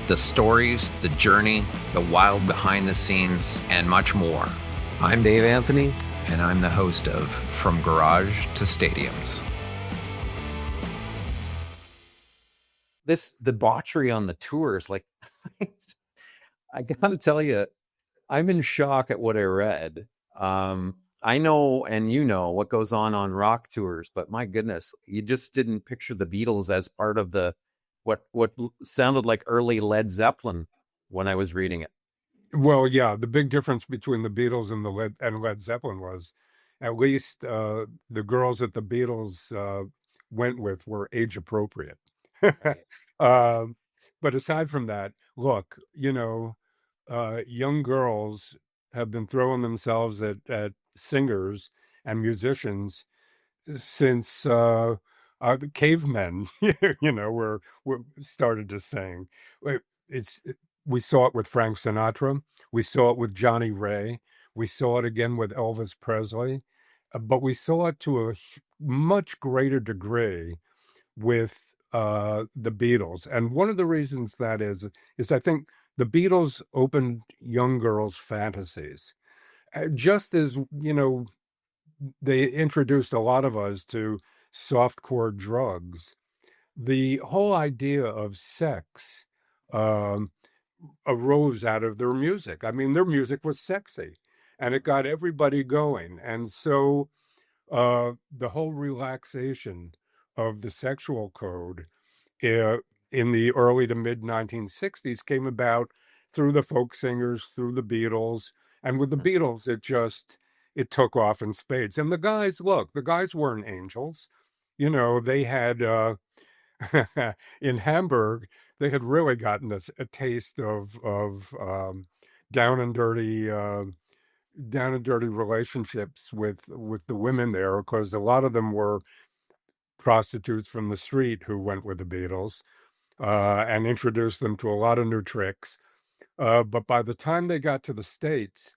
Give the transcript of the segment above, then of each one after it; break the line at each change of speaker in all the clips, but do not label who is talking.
the stories, the journey, the wild behind the scenes, and much more. I'm Dave Anthony, and I'm the host of From Garage to Stadiums. This debauchery on the tours, like, I gotta tell you, I'm in shock at what I read. I know, and you know what goes on rock tours, but my goodness, you just didn't picture the Beatles as part of the what sounded like early Led Zeppelin when I was reading it.
Well, yeah, the big difference between the Beatles and Led Zeppelin was, at least the girls that the Beatles went with were age appropriate.
Right.
Um, but aside from that, look, young girls have been throwing themselves at singers and musicians since the cavemen, were started to sing. It's we saw it with Frank Sinatra, we saw it with Johnny Ray, we saw it again with Elvis Presley, but we saw it to a much greater degree with the Beatles. And one of the reasons that is I think the Beatles opened young girls' fantasies. Just as, they introduced a lot of us to softcore drugs. The whole idea of sex um, arose out of their music. I mean, their music was sexy and it got everybody going. And so the whole relaxation of the sexual code uh, in the early to mid 1960s came about through the folk singers, through the Beatles. And with the Beatles, it took off in spades. And the guys weren't angels. They had in Hamburg, they had really gotten a taste of down and dirty down and dirty relationships with the women there, because a lot of them were prostitutes from the street who went with the Beatles and introduced them to a lot of new tricks. But by the time they got to the States,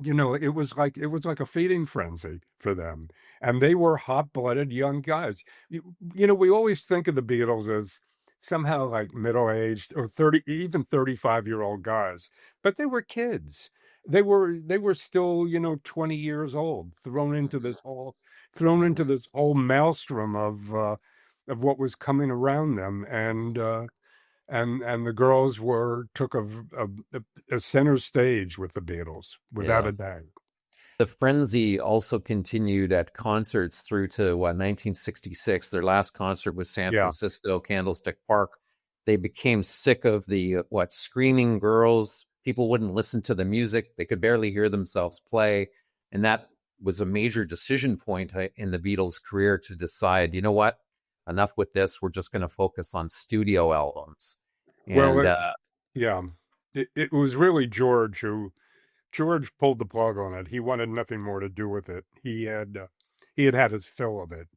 it was like a feeding frenzy for them, and they were hot-blooded young guys. We always think of the Beatles as somehow like middle-aged or 30, even 35-year-old guys, but they were kids. They were still 20 years old, thrown into this whole maelstrom of what was coming around them, and the girls took a center stage with the Beatles, without
Yeah.
a doubt.
The frenzy also continued at concerts through to 1966. Their last concert was San
Yeah,
Francisco, Candlestick Park. They became sick of the screaming girls. People wouldn't listen to the music. They could barely hear themselves play. And that was a major decision point in the Beatles' career to decide, you know what? Enough with this. We're just going to focus on studio albums.
well,
And
yeah, it was really George pulled the plug on it. He wanted nothing more to do with it. He had his fill of it,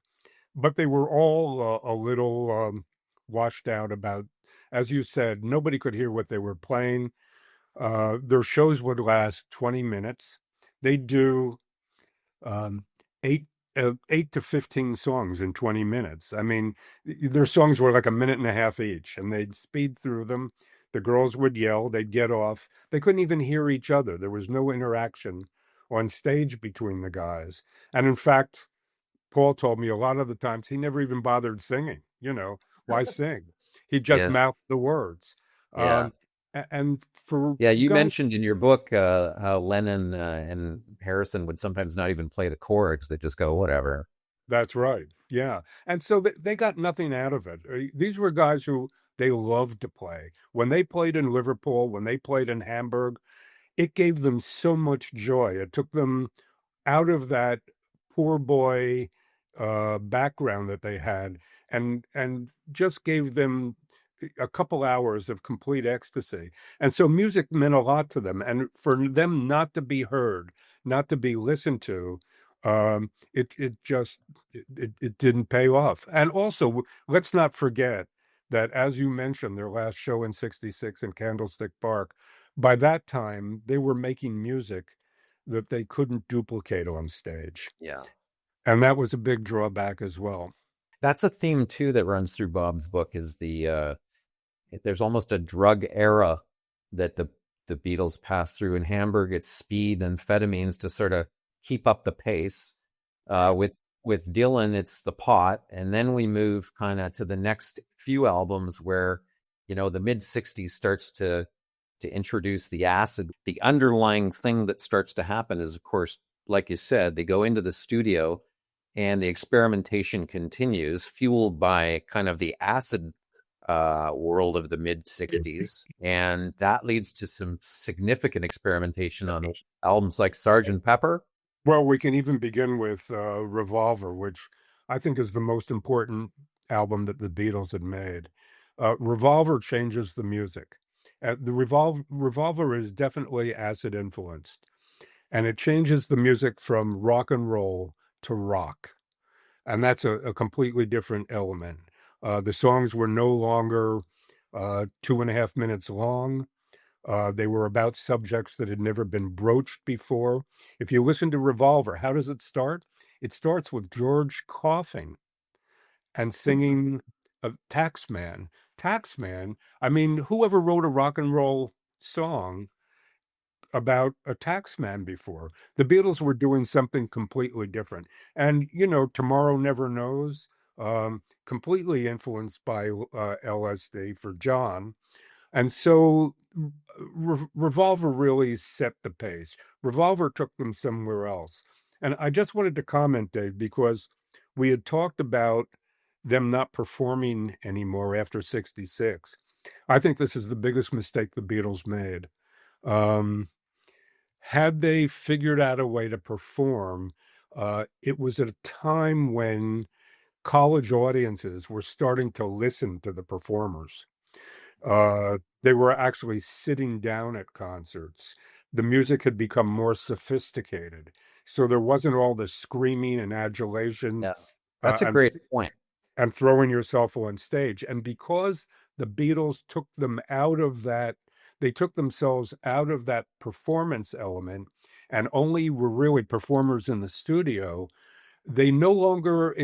but they were all a little washed out about, as you said, nobody could hear what they were playing. Their shows would last 20 minutes. They do um, eight 8 to 15 songs in 20 minutes. I mean, their songs were like a minute and a half each, and they'd speed through them. The girls would yell, they'd get off. They couldn't even hear each other. There was no interaction on stage between the guys. And in fact, Paul told me a lot of the times he never even bothered singing. Why sing? He just
yeah,
mouthed the words.
yeah.
Um, and for
Yeah, you
guys,
mentioned in your book how Lennon and Harrison would sometimes not even play the chords. They just go, whatever.
that's right. Yeah. And so they got nothing out of it. These were guys who they loved to play. When they played in Liverpool, when they played in Hamburg, it gave them so much joy. It took them out of that poor boy background that they had, and just gave them a couple hours of complete ecstasy. And so music meant a lot to them. And for them not to be heard, not to be listened to, it didn't pay off. And also, let's not forget that, as you mentioned, their last show in '66 in Candlestick Park, by that time they were making music that they couldn't duplicate on stage.
Yeah.
And that was a big drawback as well.
That's a theme too that runs through Bob's book is the there's almost a drug era that the Beatles passed through. In Hamburg, it's speed and amphetamines to sort of keep up the pace. With Dylan, it's the pot, and then we move kind of to the next few albums where, the mid '60s starts to introduce the acid. The underlying thing that starts to happen is, of course, like you said, they go into the studio and the experimentation continues, fueled by kind of the acid world of the mid '60s, and that leads to some significant experimentation on albums like Sgt. Pepper.
Well, we can even begin with Revolver, which I think is the most important album that the Beatles had made. Revolver changes the music. Revolver is definitely acid influenced, and it changes the music from rock and roll to rock. And that's a completely different element. The songs were no longer 2.5 minutes long. They were about subjects that had never been broached before. If you listen to Revolver, how does it start? It starts with George coughing and singing Taxman. Taxman, I mean, whoever wrote a rock and roll song about a taxman before? The Beatles were doing something completely different. And, Tomorrow Never Knows, completely influenced by LSD for John. And so Revolver really set the pace. Revolver took them somewhere else. And I just wanted to comment, Dave, because we had talked about them not performing anymore after 66. I think this is the biggest mistake the Beatles made. Um, had they figured out a way to perform, it was at a time when college audiences were starting to listen to the performers. They were actually sitting down at concerts. The music had become more sophisticated. So there wasn't all the screaming and adulation
Yeah,
uh,
that's a
and
great point.
and throwing yourself on stage. And because the Beatles took them out of that, they took themselves out of that performance element and only were really performers in the studio. They no longer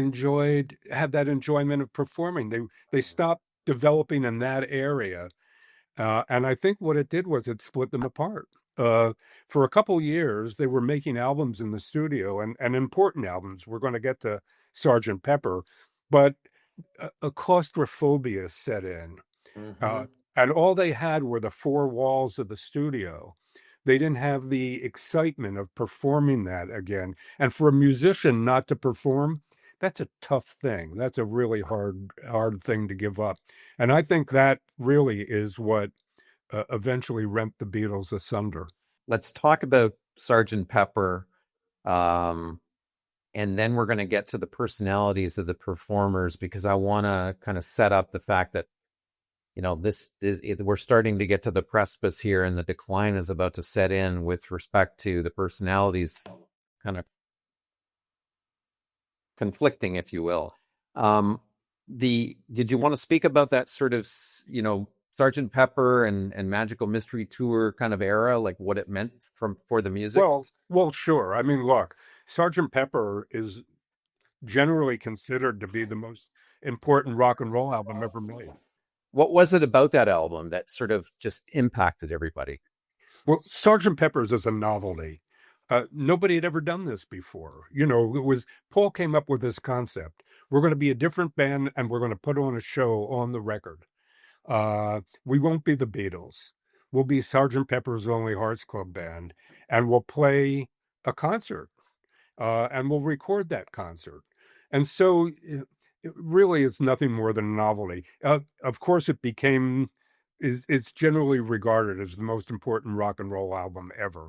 had that enjoyment of performing. They stopped developing in that area, and I think what it did was it split them apart. For a couple years, they were making albums in the studio and important albums. We're going to get to Sgt. Pepper, but a claustrophobia set in.
Mm-hmm.
Uh, and all they had were the four walls of the studio. They didn't have the excitement of performing that again. And for a musician not to perform, that's a tough thing. That's a really hard thing to give up. And I think that really is what eventually rent the Beatles asunder.
Let's talk about Sgt. Pepper. Um, and then we're going to get to the personalities of the performers because I want to kind of set up the fact that we're starting to get to the precipice here, and the decline is about to set in with respect to the personalities, kind of conflicting, if you will. Um, the Did you want to speak about that sort of Sergeant Pepper and Magical Mystery Tour kind of era, like what it meant for the music?
Well, sure. I mean, look, Sergeant Pepper is generally considered to be the most important rock and roll album ever made.
What was it about that album that sort of just impacted everybody?
Well, Sergeant Pepper's is a novelty. Nobody had ever done this before. It was Paul came up with this concept. We're going to be a different band and we're going to put on a show on the record. We won't be the Beatles. We'll be Sergeant Pepper's Lonely Hearts Club Band, and we'll play a concert, and we'll record that concert. And so it really is nothing more than a novelty. Of course, it's generally regarded as the most important rock and roll album ever.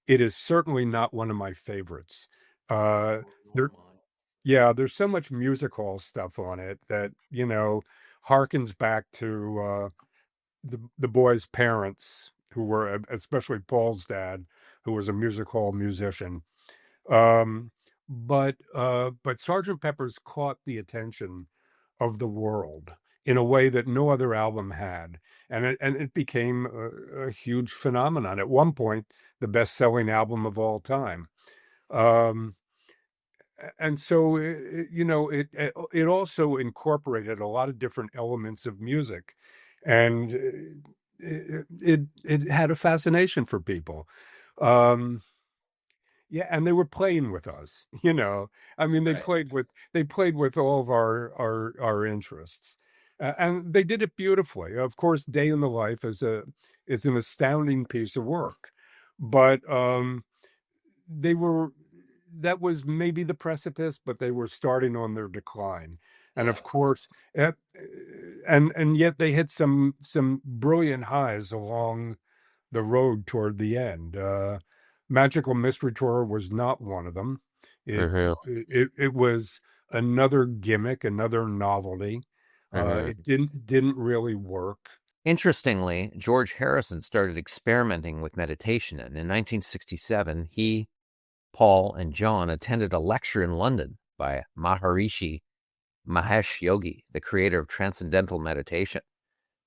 It is certainly not one of my favorites. Uh, there, yeah, there's so much music hall stuff on it that harkens back to the boys' parents, who were especially Paul's dad, who was a music hall musician. Um, but Sergeant Pepper's caught the attention of the world in a way that no other album had, and it became a huge phenomenon. At one point, the best-selling album of all time. Um, and so it also incorporated a lot of different elements of music. and it had a fascination for people. Um, yeah, and they were playing with us, you know. I mean,
Right.
they played with all of our interests, and they did it beautifully. Of course, Day in the Life is an astounding piece of work, but they were that was maybe the precipice, but they were starting on their decline. And
Yeah.
of course, and yet they hit some brilliant highs along the road toward the end. Magical Mystery Tour was not one of them. It
Hmm.
it was another gimmick, another novelty.
Hmm.
It didn't really work.
Interestingly, George Harrison started experimenting with meditation, and in 1967, he, Paul, and John attended a lecture in London by Maharishi Mahesh Yogi, the creator of transcendental meditation.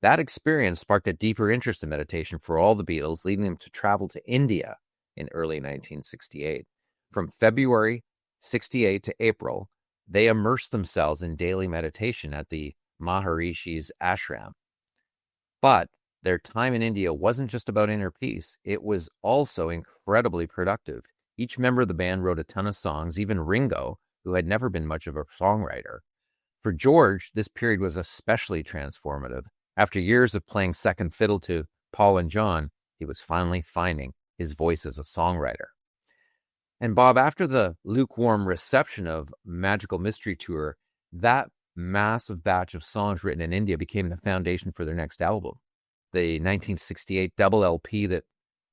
That experience sparked a deeper interest in meditation for all the Beatles, leading them to travel to India in early 1968. From February 68 to April, they immersed themselves in daily meditation at the Maharishi's ashram. But their time in India wasn't just about inner peace, it was also incredibly productive. Each member of the band wrote a ton of songs, even Ringo, who had never been much of a songwriter. For George, this period was especially transformative. After years of playing second fiddle to Paul and John, he was finally finding his voice as a songwriter. And Bob, after the lukewarm reception of Magical Mystery Tour, that massive batch of songs written in India became the foundation for their next album, the 1968 double LP that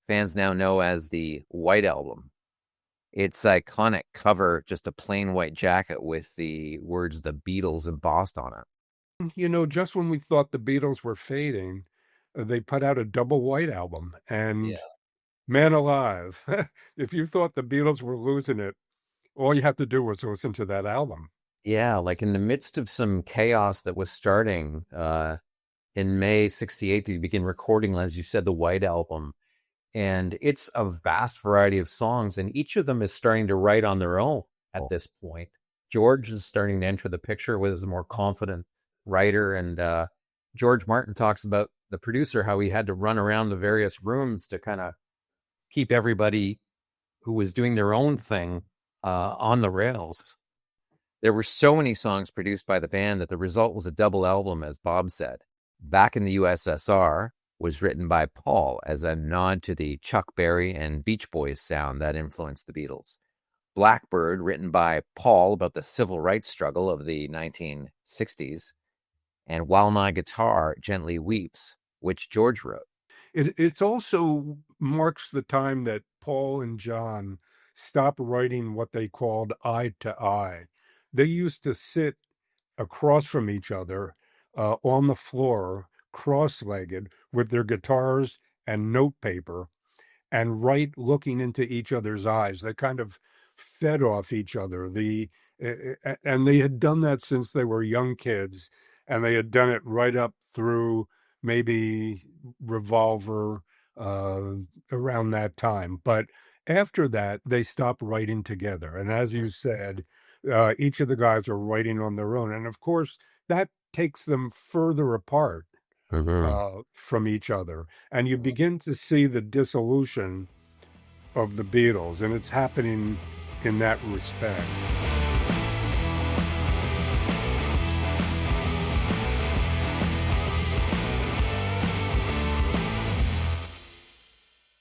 fans now know as the White Album. Its iconic cover, just a plain white jacket with the words "The Beatles" embossed on it.
You know, just when we thought the Beatles were fading, they put out a double white album.
Yeah.
And man alive, if you thought the Beatles were losing it, all you have to do was listen to that album.
Yeah, like in the midst of some chaos that was starting in May 68, they begin recording, as you said, the White Album. And it's a vast variety of songs, and each of them is starting to write on their own at this point. George is starting to enter the picture with as a more confident writer, and George Martin talks about the producer, how he had to run around the various rooms to kind of keep everybody who was doing their own thing on the rails. There were so many songs produced by the band that the result was a double album, as Bob said. Back in the USSR was written by Paul as a nod to the Chuck Berry and Beach Boys sound that influenced the Beatles. Blackbird, written by Paul about the civil rights struggle of the 1960s, and While My Guitar Gently Weeps, which George wrote.
It also marks the time that Paul and John stopped writing what they called eye to eye. They used to sit across from each other on the floor, cross legged, with their guitars and notepaper and write looking into each other's eyes. They kind of fed off each other. And they had done that since they were young kids, and they had done it right up through maybe Revolver uh, around that time. But after that, they stopped writing together. And as you said, each of the guys are writing on their own, and of course that takes them further apart
Mhm.
from each other, and you begin to see the dissolution of the Beatles, and it's happening in that respect.